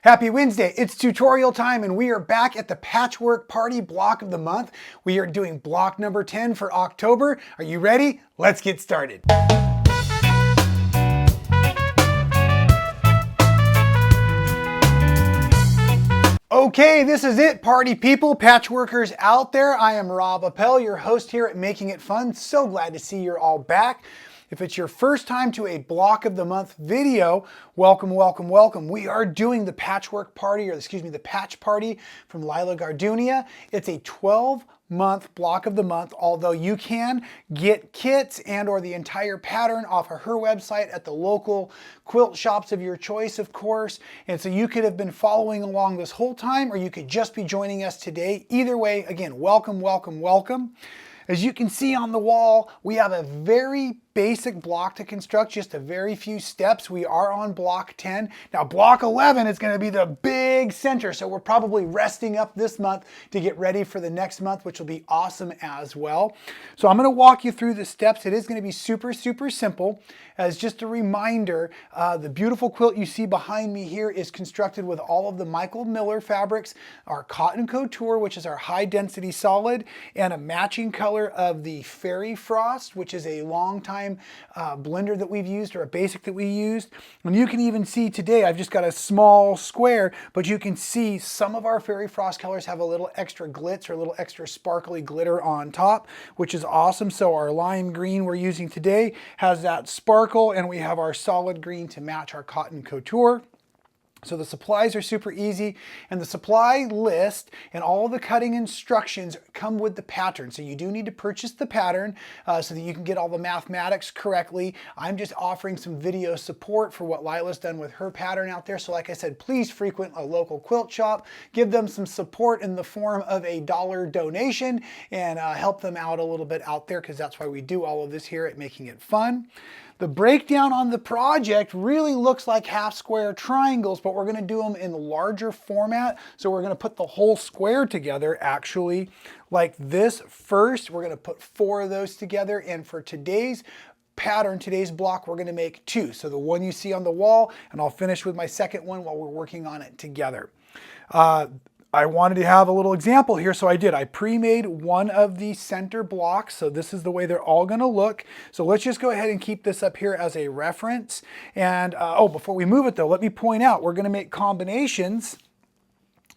Happy Wednesday, it's tutorial time and we are back at the Patchwork Party block of the month. We are doing block number 10 for October. Are you ready? Let's get started. Okay, this is it, party people, patchworkers out there. I am Rob Appell, your host here at Making It Fun. So glad to see you're all back. If it's your first time to a block of the month video, welcome, welcome, welcome. We are doing the patchwork party, or excuse me, the patch party from Leila Gardunia. It's a 12-month block of the month, although you can get kits and or the entire pattern off of her website at the local quilt shops of your choice, of course. And so you could have been following along this whole time, or you could just be joining us today. Either way, again, welcome, welcome, welcome. As you can see on the wall, we have a very basic block to construct, just a very few steps. We are on block 10. Now block 11 is going to be the big center, so we're probably resting up this month to get ready for the next month, which will be awesome as well. So I'm going to walk you through the steps. It is going to be super, super simple. As just a reminder, the beautiful quilt you see behind me here is constructed with all of the Michael Miller fabrics, our cotton couture, which is our high density solid, and a matching color of the Fairy Frost, which is a long time blender that we've used, or a basic that we used. And you can even see today, I've just got a small square, but you can see some of our Fairy Frost colors have a little extra glitz or a little extra sparkly glitter on top, which is awesome. So our lime green we're using today has that sparkle, and we have our solid green to match our cotton couture. So the supplies are super easy, and the supply list and all the cutting instructions come with the pattern. So you do need to purchase the pattern so that you can get all the mathematics correctly. I'm just offering some video support for what Lila's done with her pattern out there. So like I said, please frequent a local quilt shop, give them some support in the form of a $1 donation, and help them out a little bit out there, because that's why we do all of this here at Making It Fun. The breakdown on the project really looks like half square triangles, but we're going to do them in the larger format. So we're going to put the whole square together actually like this first. We're going to put 4 of those together, and for today's pattern, today's block, we're going to make 2. So the one you see on the wall, and I'll finish with my second one while we're working on it together. I wanted to have a little example here, so I did. I pre-made one of the center blocks, so this is the way they're all going to look. So let's just go ahead and keep this up here as a reference. And before we move it though, let me point out, we're going to make combinations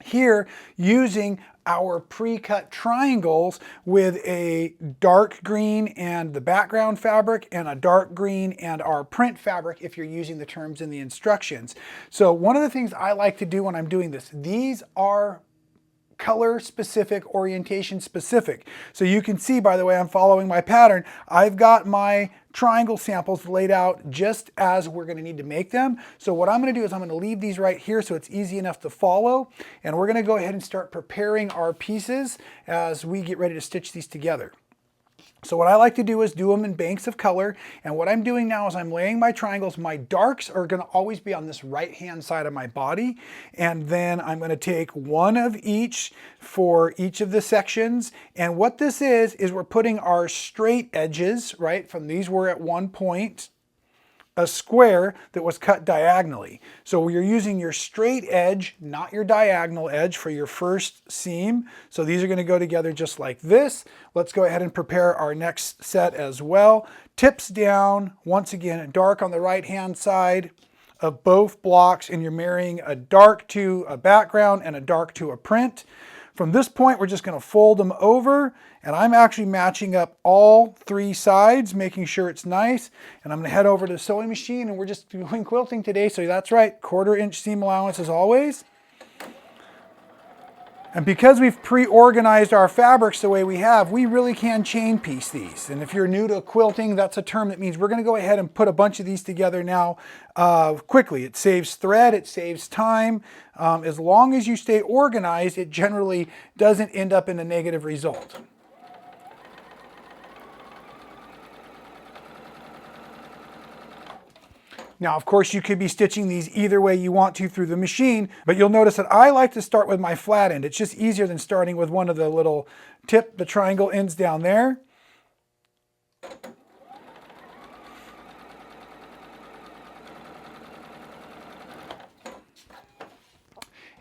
here using our pre-cut triangles with a dark green and the background fabric, and a dark green and our print fabric if you're using the terms in the instructions. So one of the things I like to do when I'm doing this, these are color specific, orientation specific. So you can see, by the way, I'm following my pattern. I've got my triangle samples laid out just as we're going to need to make them. So what I'm going to do is I'm going to leave these right here so it's easy enough to follow. And we're going to go ahead and start preparing our pieces as we get ready to stitch these together. So what I like to do is do them in banks of color. And what I'm doing now is I'm laying my triangles. My darks are going to always be on this right-hand side of my body. And then I'm going to take one of each for each of the sections. And what this is we're putting our straight edges, right? From these were at one point a square that was cut diagonally. So you're using your straight edge, not your diagonal edge, for your first seam. So these are going to go together just like this. Let's go ahead and prepare our next set as well. Tips down, once again, dark on the right hand side of both blocks, and you're marrying a dark to a background and a dark to a print. From this point, we're just going to fold them over, and I'm actually matching up all 3 sides, making sure it's nice. And I'm going to head over to the sewing machine, and we're just doing quilting today. So that's right, 1/4 inch seam allowance as always. And because we've pre-organized our fabrics the way we have, we really can chain piece these. And if you're new to quilting, that's a term that means we're going to go ahead and put a bunch of these together now quickly. It saves thread, it saves time. As long as you stay organized, it generally doesn't end up in a negative result. Now, of course, you could be stitching these either way you want to through the machine, but you'll notice that I like to start with my flat end. It's just easier than starting with one of the little the triangle ends down there.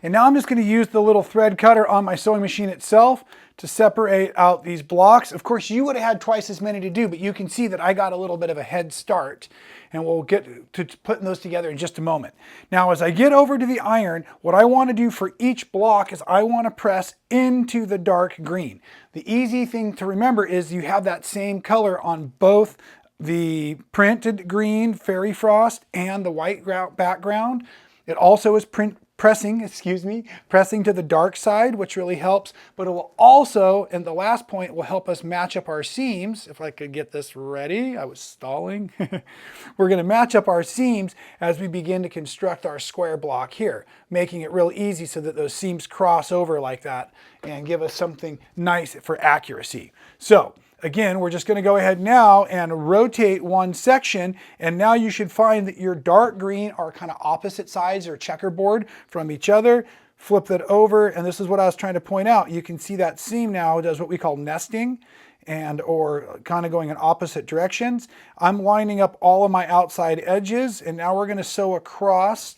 And now I'm just going to use the little thread cutter on my sewing machine itself to separate out these blocks. Of course, you would have had twice as many to do, but you can see that I got a little bit of a head start, and we'll get to putting those together in just a moment. Now, as I get over to the iron, what I want to do for each block is I want to press into the dark green. The easy thing to remember is you have that same color on both the printed green fairy frost and the white background. It also is pressing to the dark side, which really helps, but it will also, and the last point, will help us match up our seams. If I could get this ready, I was stalling. We're going to match up our seams as we begin to construct our square block here, making it real easy so that those seams cross over like that and give us something nice for accuracy. So again, we're just going to go ahead now and rotate one section, and now you should find that your dark green are kind of opposite sides or checkerboard from each other. Flip that over, and this is what I was trying to point out. You can see that seam now does what we call nesting, or kind of going in opposite directions. I'm lining up all of my outside edges, and now we're going to sew across.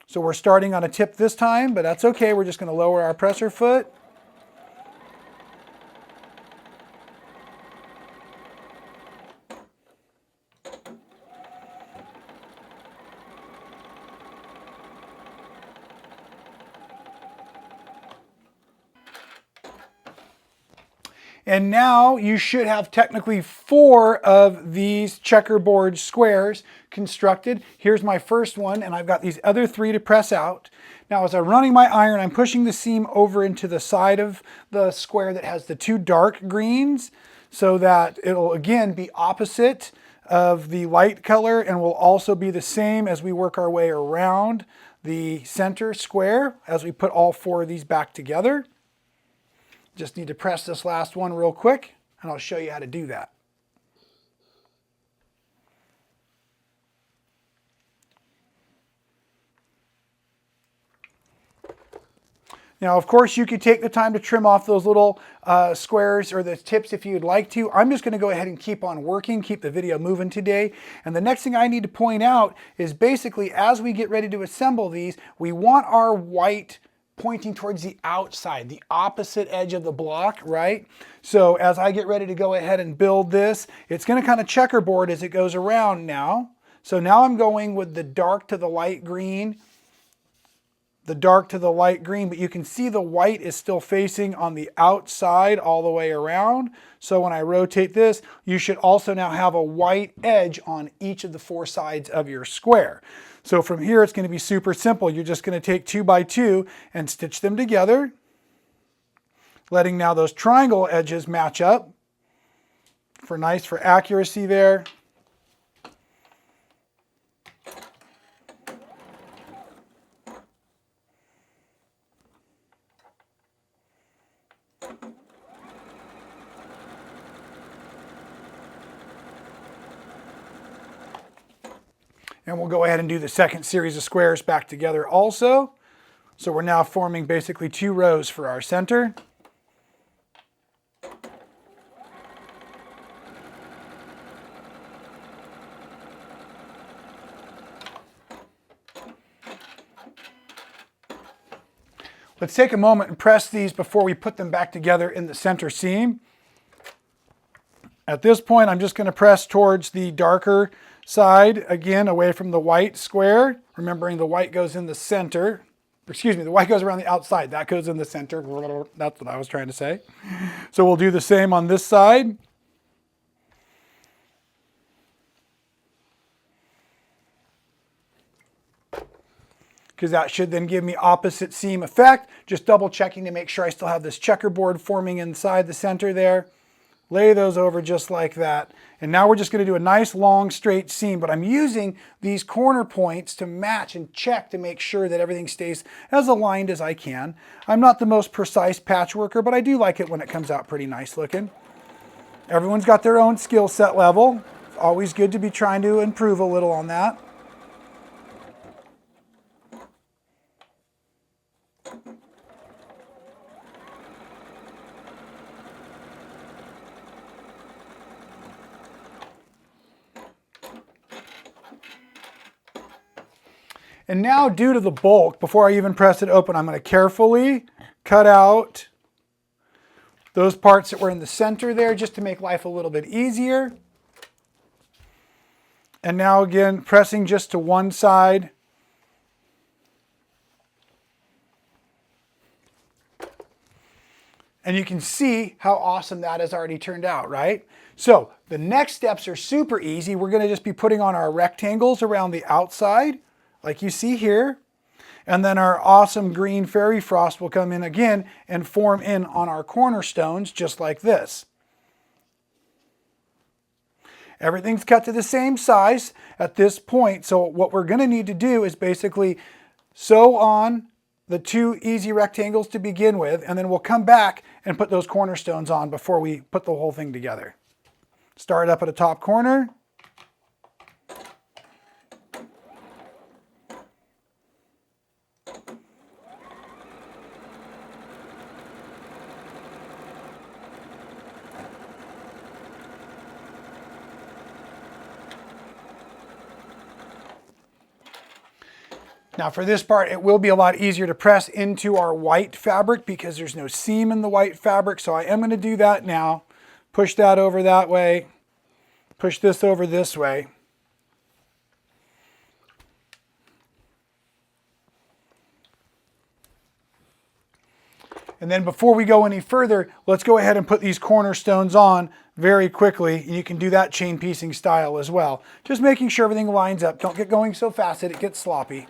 So we're starting on a tip this time, but that's okay. We're just going to lower our presser foot. And now you should have technically 4 of these checkerboard squares constructed. Here's my first one, and I've got these other 3 to press out. Now as I'm running my iron, I'm pushing the seam over into the side of the square that has the 2 dark greens so that it'll again be opposite of the light color and will also be the same as we work our way around the center square as we put all 4 of these back together. Just need to press this last one real quick, and I'll show you how to do that. Now, of course, you could take the time to trim off those little squares or the tips if you'd like to. I'm just going to go ahead and keep on working, keep the video moving today. And the next thing I need to point out is basically as we get ready to assemble these, we want our white pointing towards the outside, the opposite edge of the block, right? So as I get ready to go ahead and build this, it's going to kind of checkerboard as it goes around now. So now I'm going with the dark to the light green, the dark to the light green, but you can see the white is still facing on the outside all the way around. So when I rotate this, you should also now have a white edge on each of the 4 sides of your square. So from here, it's going to be super simple. You're just going to take 2 by 2 and stitch them together, letting now those triangle edges match up for accuracy there. And we'll go ahead and do the second series of squares back together also. So we're now forming basically 2 rows for our center. Let's take a moment and press these before we put them back together in the center seam. At this point, I'm just going to press towards the darker side, again, away from the white square. Remembering the white goes in the center. Excuse me, the white goes around the outside. That goes in the center. That's what I was trying to say. So we'll do the same on this side. Because that should then give me opposite seam effect. Just double checking to make sure I still have this checkerboard forming inside the center there. Lay those over just like that. And now we're just going to do a nice long straight seam, but I'm using these corner points to match and check to make sure that everything stays as aligned as I can. I'm not the most precise patchworker, but I do like it when it comes out pretty nice looking. Everyone's got their own skill set level. It's always good to be trying to improve a little on that. And now, due to the bulk, before I even press it open, I'm going to carefully cut out those parts that were in the center there just to make life a little bit easier. And now again, pressing just to one side. And you can see how awesome that has already turned out, right? So the next steps are super easy. We're going to just be putting on our rectangles around the outside, like you see here. And then our awesome green fairy frost will come in again and form in on our cornerstones just like this. Everything's cut to the same size at this point. So what we're going to need to do is basically sew on the two easy rectangles to begin with, and then we'll come back and put those cornerstones on before we put the whole thing together. Start up at the top corner. Now for this part, it will be a lot easier to press into our white fabric because there's no seam in the white fabric. So I am going to do that now. Push that over that way. Push this over this way. And then before we go any further, let's go ahead and put these cornerstones on very quickly. You can do that chain piecing style as well. Just making sure everything lines up. Don't get going so fast that it gets sloppy.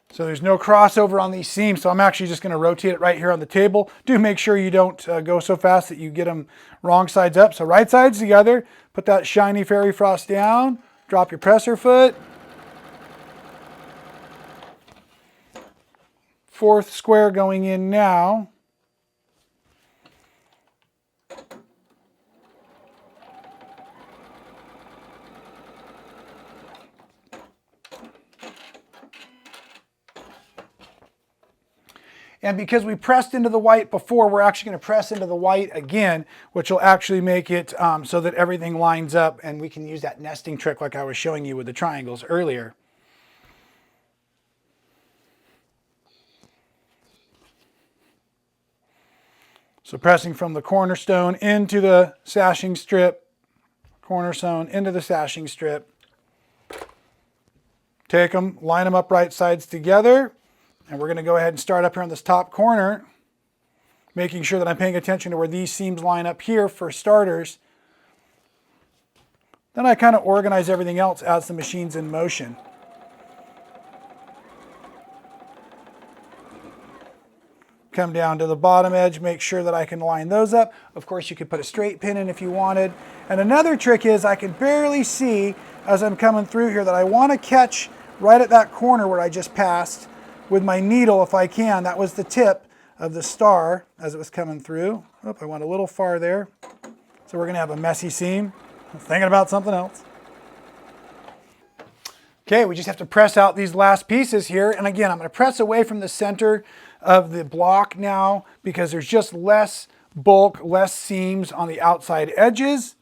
So there's no crossover on these seams, so I'm actually just going to rotate it right here on the table. Do make sure you don't go so fast that you get them wrong sides up. So right sides together, put that shiny fairy frost down, drop your presser foot. Fourth square going in now. And because we pressed into the white before, we're actually going to press into the white again, which will actually make it so that everything lines up and we can use that nesting trick like I was showing you with the triangles earlier. So pressing from the cornerstone into the sashing strip, cornerstone into the sashing strip. Take them, line them up right sides together. And we're going to go ahead and start up here on this top corner, making sure that I'm paying attention to where these seams line up here for starters. Then I kind of organize everything else as the machine's in motion. Come down to the bottom edge, make sure that I can line those up. Of course, you could put a straight pin in if you wanted. And another trick is I can barely see as I'm coming through here that I want to catch right at that corner where I just passed with my needle if I can. That was the tip of the star as it was coming through. Oh, I went a little far there. So we're going to have a messy seam. I'm thinking about something else. Okay, we just have to press out these last pieces here. And again, I'm going to press away from the center of the block now because there's just less bulk, less seams on the outside edges.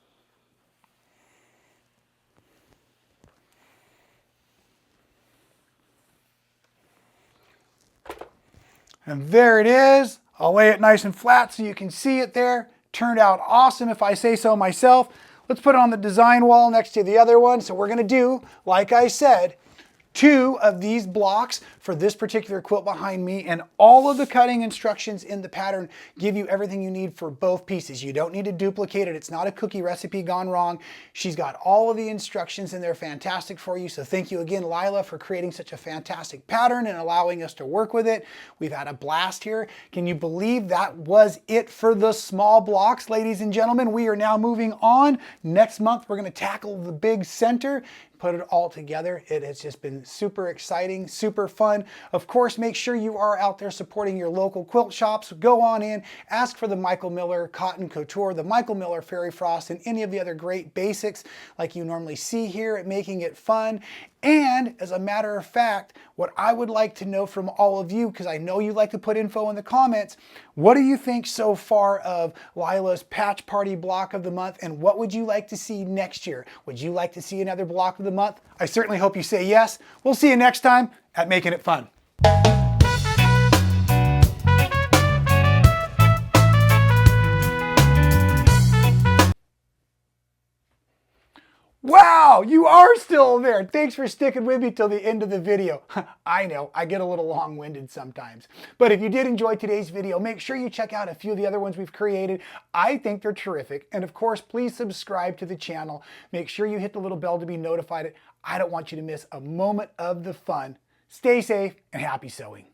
And there it is. I'll lay it nice and flat so you can see it there. Turned out awesome if I say so myself. Let's put it on the design wall next to the other one. So we're going to do, like I said, 2 of these blocks for this particular quilt behind me, and all of the cutting instructions in the pattern give you everything you need for both pieces. You don't need to duplicate it. It's not a cookie recipe gone wrong. She's got all of the instructions and they're fantastic for you. So thank you again, Leila, for creating such a fantastic pattern and allowing us to work with it. We've had a blast here. Can you believe that was it for the small blocks, ladies and gentlemen? We are now moving on. Next month, we're going to tackle the big center, put it all together. It has just been super exciting, super fun. fun. Of course, make sure you are out there supporting your local quilt shops. Go on in, ask for the Michael Miller Cotton Couture, the Michael Miller Fairy Frost, and any of the other great basics like you normally see here at Making It Fun. And as a matter of fact, what I would like to know from all of you, because I know you like to put info in the comments, what do you think so far of Leila's Patch Party Block of the Month, and what would you like to see next year? Would you like to see another Block of the Month? I certainly hope you say yes. We'll see you next time at Making It Fun. Wow, you are still there. Thanks for sticking with me till the end of the video. I know, I get a little long-winded sometimes. But if you did enjoy today's video, make sure you check out a few of the other ones we've created. I think they're terrific. And of course, please subscribe to the channel. Make sure you hit the little bell to be notified. I don't want you to miss a moment of the fun. Stay safe and happy sewing.